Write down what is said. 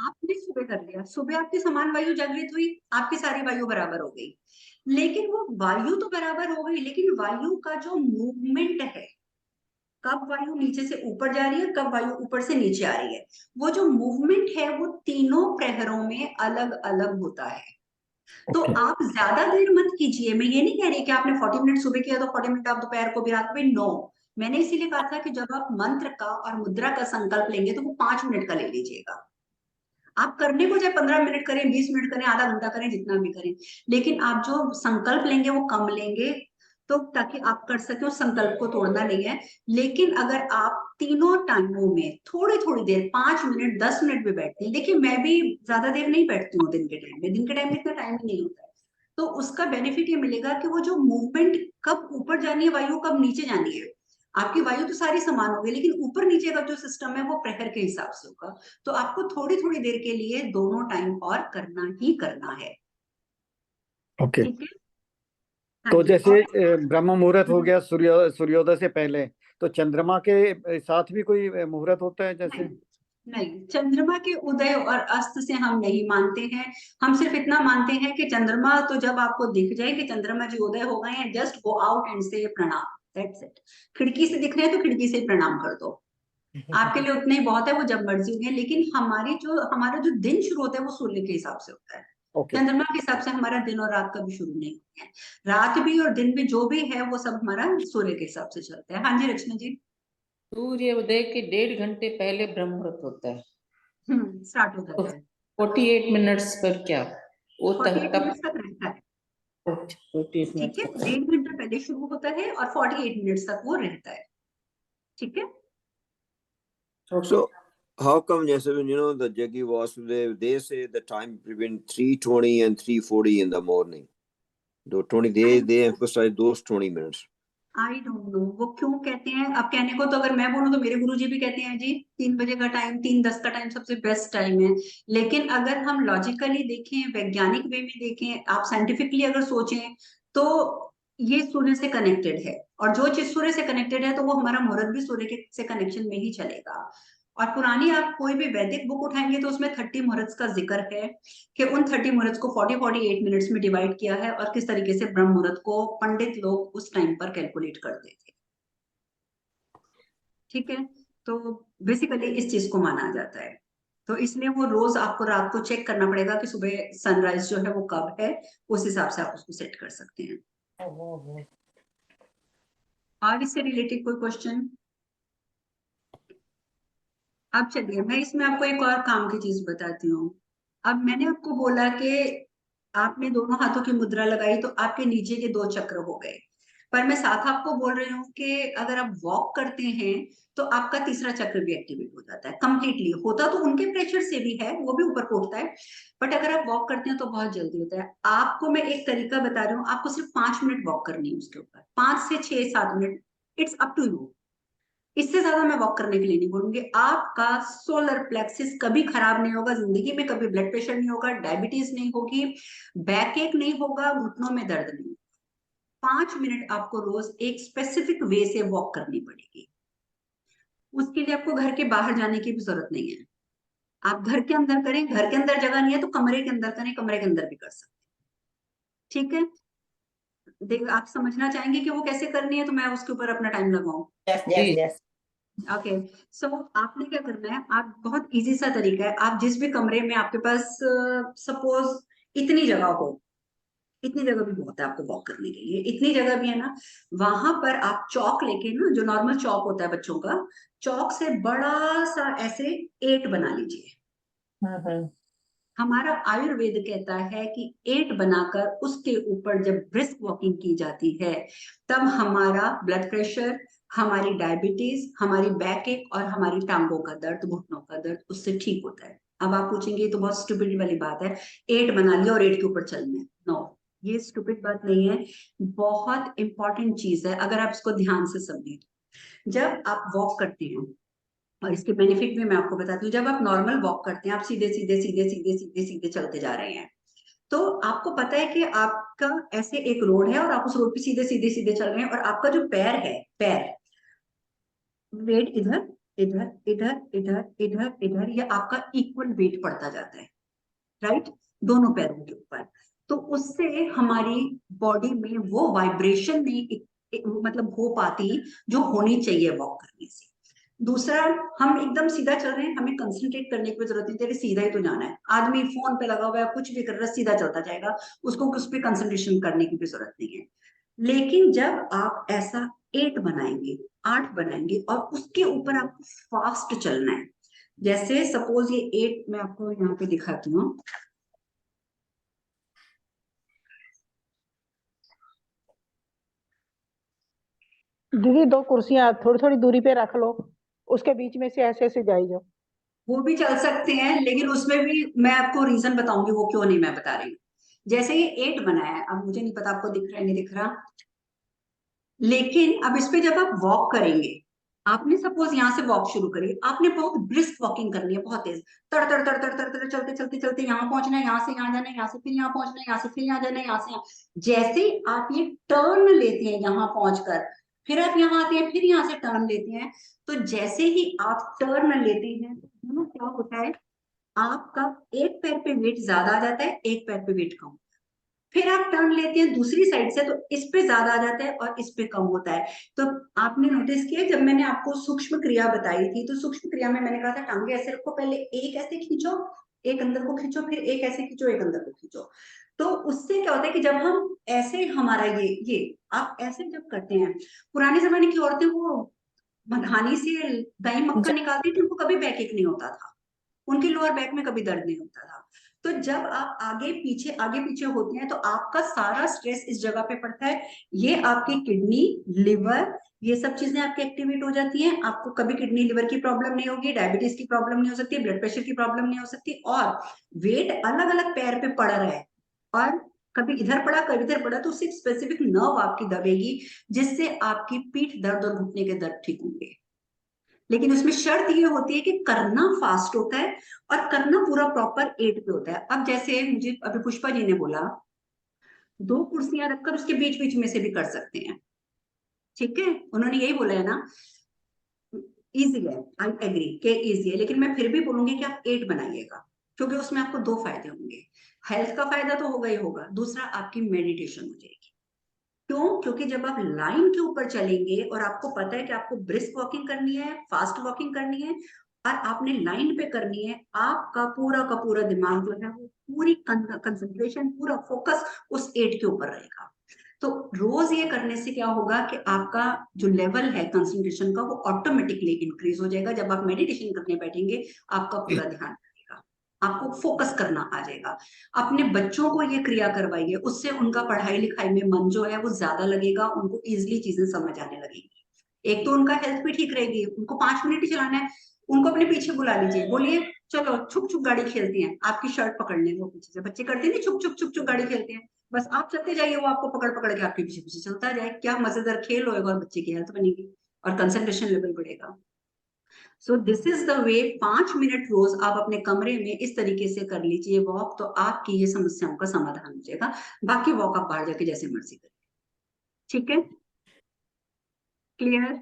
आपने सुबह कर लिया, सुबह आपकी समान वायु जागृत हुई, आपकी सारी वायु बराबर हो गई। लेकिन वो वायु तो बराबर हो गई, लेकिन वायु का जो मूवमेंट है, कब वायु नीचे से ऊपर जा रही है, कब वायु ऊपर से नीचे आ रही है, वो जो मूवमेंट है वो तीनों प्रहरों में अलग अलग होता है। तो ओके। आप ज्यादा देर मत कीजिए। मैं ये नहीं कह रही कि आपने 40 मिनट सुबह किया तो 40 मिनट आप दोपहर को भी, रात को भी। नो, मैंने इसीलिए कहा था कि जब आप मंत्र का और मुद्रा का संकल्प लेंगे तो वो 5 मिनट का ले लीजिएगा। आप करने को चाहे 15 मिनट करें, 20 मिनट करें, आधा घंटा करें, जितना भी करें, लेकिन आप जो संकल्प लेंगे वो कम लेंगे, तो ताकि आप कर सके, उस संकल्प को तोड़ना नहीं है। लेकिन अगर आप तीनों टाइमों में थोड़ी थोड़ी देर, 5 मिनट 10 मिनट भी बैठते हैं, देखिए मैं भी ज्यादा देर नहीं बैठती हूँ दिन के टाइम में, दिन के टाइम में इतना टाइम ही नहीं होता है। तो उसका बेनिफिट ये मिलेगा कि वो जो मूवमेंट, कब ऊपर जानी है वायु, कब नीचे जानी है, आपकी वायु तो सारी समान होगी, लेकिन ऊपर नीचे का जो सिस्टम है वो प्रहर के हिसाब से होगा। तो आपको थोड़ी थोड़ी देर के लिए दोनों टाइम और करना ही करना है। ओके। ठीक है। हाँ तो जी। जैसे और ब्रह्म मुहूर्त हो गया सूर्योदय से पहले, तो चंद्रमा के साथ भी कोई मुहूर्त होता है जैसे? नहीं, नहीं, चंद्रमा के उदय और अस्त से हम नहीं मानते हैं। हम सिर्फ इतना मानते हैं कि चंद्रमा तो जब आपको दिख जाए कि चंद्रमा जी उदय हो गए हैं, जस्ट गो आउट एंड से प्रणाम, दैट्स इट। खिड़की से दिख रहे हैं तो खिड़की से प्रणाम कर दो, आपके लिए उतना ही बहुत है, वो जब मर्जी होंगे। लेकिन हमारा जो दिन शुरू होता है वो सूर्य के हिसाब से होता है। ओके। चंद्रमा के हिसाब से हमारा दिन और रात कभी शुरू नहीं होते हैं। रात भी और दिन भी जो भी है वो सब हमारा सूर्य के हिसाब से चलता है। हाँ जी रचना जी। सूर्य उदय के 1.5 घंटे पहले ब्रह्म मुहूर्त होता है। स्टार्ट हो तो जाता है। 48 मिनट्स पर क्या वो 48 मिनट तब तक रहता है। 48 मिनट ठीक है, तक? 1.5 घंटा पहले शुरू होता है और 48 मिनट तक वो रहता है। ठीक है। So how come, yes, when the Jaggi Vasudev, they say the time between 3:20 and 3:40 in the morning. The 20 they emphasize those 20 minutes. I don't know वो क्यों कहते हैं। अब कहने को तो अगर मैं बोलूं तो मेरे गुरुजी भी कहते हैं जी 3 बजे का टाइम, 3:10 का टाइम सबसे बेस्ट टाइम है। लेकिन अगर हम लॉजिकली देखें, वैज्ञानिक वे में देखें, आप साइंटिफिकली अगर सोचें, तो ये सूर्य से कनेक्टेड है, और जो चीज सूर्य से कनेक्टेड है तो वो हमारा मुहूर्त भी सूर्य के से कनेक्शन में ही चलेगा। और पुरानी आप कोई भी वैदिक बुक उठाएंगे तो उसमें 30 मुहूर्त का जिक्र है, कि उन 30 मुहूर्त को 40-48 मिनट्स में डिवाइड किया है, और किस तरीके से ब्रह्म मुहूर्त को पंडित लोग उस टाइम पर कैलकुलेट करते थे। ठीक है। तो बेसिकली इस चीज को माना जाता है। तो इसलिए वो रोज आपको रात को चेक करना पड़ेगा कि सुबह सनराइज जो है वो कब है, उस हिसाब से आप उसको सेट कर सकते हैं। और इससे रिलेटेड कोई क्वेश्चन? अब चलिए मैं इसमें आपको एक और काम की चीज बताती हूँ। अब मैंने आपको बोला कि आपने दोनों हाथों की मुद्रा लगाई तो आपके नीचे के 2 चक्र हो गए। पर मैं साथ आपको बोल रही हूँ कि अगर आप वॉक करते हैं तो आपका तीसरा चक्र भी एक्टिवेट हो जाता है कंप्लीटली। होता तो उनके प्रेशर से भी है, वो भी ऊपर को उठता है, बट अगर आप वॉक करते हैं तो बहुत जल्दी होता है। आपको मैं एक तरीका बता रही हूँ, आपको सिर्फ 5 मिनट वॉक करनी है उसके ऊपर, 5 से 6 7 minute, it's up to you. इससे ज्यादा मैं वॉक करने के लिए नहीं बोलूंगी। आपका सोलर प्लेक्सिस कभी खराब नहीं होगा जिंदगी में, कभी ब्लड प्रेशर नहीं होगा, डायबिटीज नहीं होगी, बैक एक नहीं होगा, घुटनों में दर्द नहीं। 5 मिनट आपको रोज एक स्पेसिफिक वे से वॉक करनी पड़ेगी। उसके लिए आपको घर के बाहर जाने की भी जरूरत नहीं है। आप घर के अंदर करें, घर के अंदर जगह नहीं है तो कमरे के अंदर करें, कमरे के अंदर भी कर सकते हैं। ठीक है। देख, आप समझना चाहेंगे कि वो कैसे करनी है तो मैं उसके ऊपर अपना टाइम लगाऊं? Yes yes yes. ओके। सो आपने क्या करना है, आप बहुत इजी सा तरीका है, आप जिस भी कमरे में आपके पास सपोज इतनी जगह हो, इतनी जगह भी बहुत है आपको वॉक करने के लिए, इतनी जगह भी है ना, वहां पर आप चौक लेके ना, जो नॉर्मल चौक होता है बच्चों का, चौक से बड़ा सा ऐसे 8 बना लीजिए। हमारा आयुर्वेद कहता है कि 8 बनाकर उसके ऊपर जब ब्रिस्क वॉकिंग की जाती है, तब हमारा ब्लड प्रेशर, हमारी डायबिटीज, हमारी बैक एक और हमारी टांगों का दर्द, घुटनों का दर्द उससे ठीक होता है। अब आप पूछेंगे तो बहुत स्टूपिड वाली बात है, 8 बना लिया और 8 के ऊपर चलना है। नो, ये स्टूपिड बात नहीं है, बहुत इंपॉर्टेंट चीज है अगर आप इसको ध्यान से समझें। जब आप वॉक करते हैं, और इसके बेनिफिट भी मैं आपको बताती हूँ, जब आप नॉर्मल वॉक करते हैं, आप सीधे सीधे सीधे सीधे सीधे सीधे चलते जा रहे हैं, तो आपको पता है कि आपका ऐसे एक रोड है और आप उस रोड पे सीधे सीधे सीधे चल रहे हैं, और आपका जो पैर है, पैर, वेट इधर इधर इधर इधर इधर इधर, ये आपका इक्वल वेट पड़ता जाता है, राइट, दोनों पैरों के ऊपर। तो उससे हमारी बॉडी में वो वाइब्रेशन नहीं मतलब हो पाती जो होनी चाहिए वॉक करने से। दूसरा, हम एकदम सीधा चल रहे हैं, हमें कंसंट्रेट करने की जरूरत नहीं, तेरे सीधा ही तो जाना है। आदमी फोन पे लगा हुआ है, कुछ भी कर रहा है, सीधा चलता जाएगा, उसको उस पर कंसंट्रेशन करने की भी जरूरत नहीं है। लेकिन जब आप ऐसा 8 बनाएंगे, 8 बनाएंगे, और उसके ऊपर आपको फास्ट चलना है। जैसे सपोज ये 8 मैं आपको यहाँ पे दिखाती हूँ। दीदी 2 कुर्सियां थोड़ी थोड़ी दूरी पे रख लो, उसके बीच में से ऐसे ऐसे जाई जाओ। वो भी चल सकते हैं, लेकिन उसमें भी मैं आपको रीजन बताऊंगी वो क्यों नहीं मैं बता रही हूँ। जैसे ये 8 बना है, अब मुझे नहीं पता आपको दिख रहा है नहीं दिख रहा, लेकिन अब इस पे जब आप वॉक करेंगे, आपने सपोज यहाँ से वॉक शुरू करी, आपने बहुत ब्रिस्क वॉकिंग करनी है, बहुत तेज, तड़ तड़ तड़ तड़ तड़ तड़ चलते चलते चलते यहाँ पहुंचना है, यहाँ से यहाँ जाना है, यहाँ से फिर यहाँ पहुंचना है, यहाँ से फिर यहाँ जाना है, यहाँ से यहाँ। जैसे ही आप ये टर्न लेते हैं यहाँ पहुंचकर, फिर आप यहाँ आते हैं, फिर यहाँ से टर्न लेते हैं, तो जैसे ही आप टर्न लेते हैं तो क्या होता है, आपका एक पैर पे वेट ज्यादा आ जाता है, एक पैर पे वेट कम। फिर आप टर्न लेते हैं दूसरी साइड से, तो इस पे ज्यादा आ जाता है और इस पे कम होता है। तो आपने नोटिस किया, जब मैंने आपको सूक्ष्म क्रिया बताई थी, तो सूक्ष्म क्रिया में मैंने कहा था टांगे ऐसे रखो, पहले एक ऐसे खींचो, एक अंदर को खींचो, फिर एक ऐसे खींचो, एक अंदर को खींचो। तो उससे क्या होता है कि जब हम ऐसे, हमारा ये आप ऐसे जब करते हैं, पुराने जमाने की औरतें वो मधानी से दही मक्खन निकालती थी, उनको कभी बैक एक नहीं होता था, उनके लोअर बैक में कभी दर्द नहीं होता था। तो जब आप आगे पीछे होते हैं, तो आपका सारा स्ट्रेस इस जगह पे पड़ता है। ये आपकी किडनी, लिवर, ये सब चीजें आपकी एक्टिवेट हो जाती हैं। आपको कभी किडनी लिवर की प्रॉब्लम नहीं होगी, डायबिटीज की प्रॉब्लम नहीं हो सकती, ब्लड प्रेशर की प्रॉब्लम नहीं हो सकती। और वेट अलग अलग पैर पे पड़ रहा है, और कभी इधर पड़ा कभी इधर पड़ा, तो उससे स्पेसिफिक नर्व आपकी दबेगी, जिससे आपकी पीठ दर्द और घुटने के दर्द ठीक होंगे। लेकिन उसमें शर्त ये होती है कि करना फास्ट होता है और करना पूरा प्रॉपर 8 पे होता है। अब जैसे मुझे अभी पुष्पा जी ने बोला 2 कुर्सियां रखकर उसके बीच बीच में से भी कर सकते हैं, ठीक है, उन्होंने यही बोला है ना, इजी है, आई एग्री के इजी है, लेकिन मैं फिर भी बोलूंगी कि आप 8 बनाइएगा, क्योंकि उसमें आपको 2 फायदे होंगे। हेल्थ का फायदा तो होगा ही होगा, दूसरा आपकी मेडिटेशन हो जाएगी। क्यों? क्योंकि जब आप लाइन के ऊपर चलेंगे और आपको पता है कि आपको ब्रिस्क वॉकिंग करनी है, फास्ट वॉकिंग करनी है, और आपने लाइन पे करनी है, आपका का पूरा दिमाग जो है वो पूरी कंसंट्रेशन, पूरा फोकस उस 8 के ऊपर रहेगा। तो रोज ये करने से क्या होगा कि आपका जो लेवल है कंसंट्रेशन का, वो ऑटोमेटिकली इंक्रीज हो जाएगा। जब आप मेडिटेशन करने बैठेंगे, आपका पूरा ध्यान रहेगा, आपको फोकस करना आ जाएगा। अपने बच्चों को ये क्रिया करवाइए, उससे उनका पढ़ाई लिखाई में मन जो है वो ज्यादा लगेगा, उनको इजिली चीजें समझ आने लगेगी। एक तो उनका हेल्थ भी ठीक रहेगी, उनको 5 मिनट ही चलाना है, उनको अपने पीछे बुला लीजिए, बोलिए चलो छुप छुप गाड़ी खेलते हैं, आपकी शर्ट पकड़ लें, वो पीछे से बच्चे करते हैं, छुप छुप छुप छुप गाड़ी खेलते हैं, बस आप चलते जाइए, वो आपको पकड़ पकड़ के आपके पीछे पीछे चलता जाए। क्या मजेदार खेल होएगा, और बच्चे की हेल्थ बनेगी और कंसंट्रेशन लेवल बढ़ेगा। So this is the way. 5 minute रोज आप अपने कमरे में इस तरीके से कर लीजिए वॉक, तो आपकी ये समस्याओं का समाधान हो जाएगा। बाकी वॉक आप बाहर जाके जैसे मर्जी करिए, ठीक है, क्लियर।